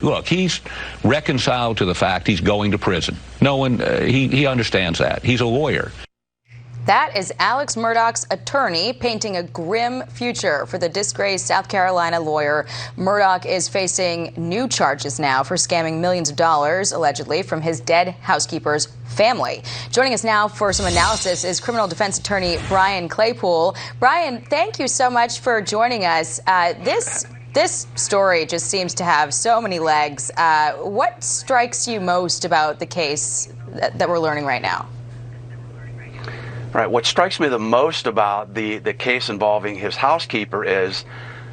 Look, he's reconciled to the fact he's going to prison. No one, he understands that. He's a lawyer. That is Alex Murdaugh's attorney painting a grim future for the disgraced South Carolina lawyer. Murdaugh is facing new charges now for scamming millions of dollars, allegedly, from his dead housekeeper's family. Joining us now for some analysis is criminal defense attorney Brian Claypool. Brian, thank you so much for joining us. This story just seems to have so many legs. What strikes you most about the case that we're learning right now? Right. What strikes me the most about the case involving his housekeeper is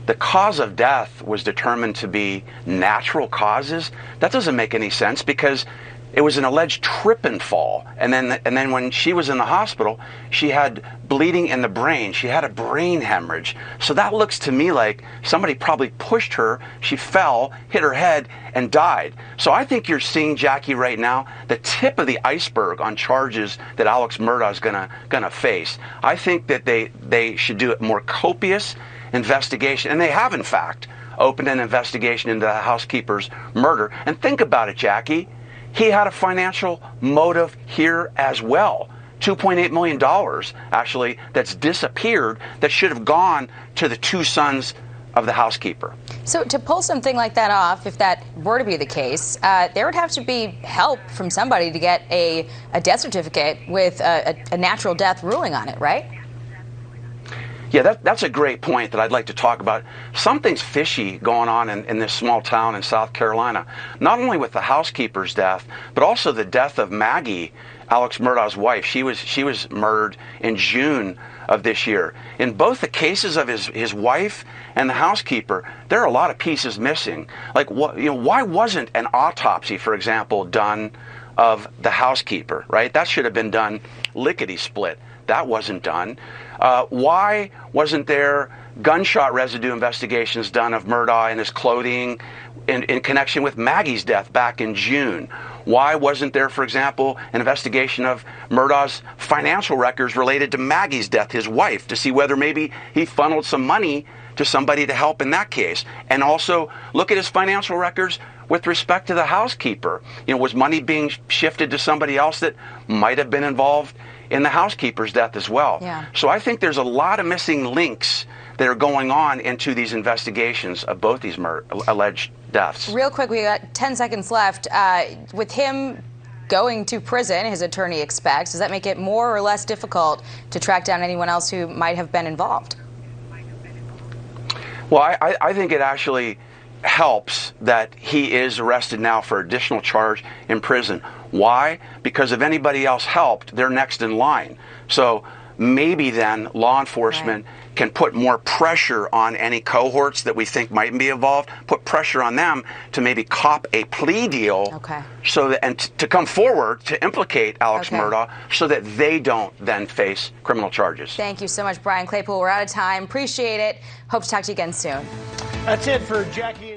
the cause of death was determined to be natural causes. That doesn't make any sense because it was an alleged trip and fall. And then when she was in the hospital, she had bleeding in the brain. She had a brain hemorrhage. So that looks to me like somebody probably pushed her. She fell, hit her head, and died. So I think you're seeing, Jackie, right now, the tip of the iceberg on charges that Alex Murdaugh is gonna face. I think that they should do a more copious investigation, and they have, in fact, opened an investigation into the housekeeper's murder. And think about it, Jackie. He had a financial motive here as well. $2.8 million, actually, that's disappeared that should have gone to the two sons of the housekeeper. So to pull something like that off, if that were to be the case, there would have to be help from somebody to get a death certificate with a natural death ruling on it, right? Yeah, that's a great point that I'd like to talk about. Something's fishy going on in this small town in South Carolina, not only with the housekeeper's death, but also the death of Maggie, Alex Murdaugh's wife. She was murdered in June of this year. In both the cases of his wife and the housekeeper, there are a lot of pieces missing. Like, why wasn't an autopsy, for example, done of the housekeeper, right? That should have been done lickety-split. That wasn't done. Why wasn't there gunshot residue investigations done of Murdaugh and his clothing in connection with Maggie's death back in June? Why wasn't there, for example, an investigation of Murdaugh's financial records related to Maggie's death, his wife, to see whether maybe he funneled some money to somebody to help in that case? And also look at his financial records with respect to the housekeeper. Was money being shifted to somebody else that might have been involved in the housekeeper's death as well? Yeah. So I think there's a lot of missing links that are going on into these investigations of both these alleged deaths. Real quick, we got 10 seconds left. With him going to prison, his attorney expects, does that make it more or less difficult to track down anyone else who might have been involved? Well, I think it actually helps that he is arrested now for additional charge in prison. Why? Because if anybody else helped, they're next in line. So maybe then law enforcement can put more pressure on any cohorts that we think might be involved, put pressure on them to maybe cop a plea deal so that, and to come forward to implicate Alex Murdaugh so that they don't then face criminal charges. Thank you so much, Brian Claypool. We're out of time. Appreciate it. Hope to talk to you again soon. That's it for Jackie.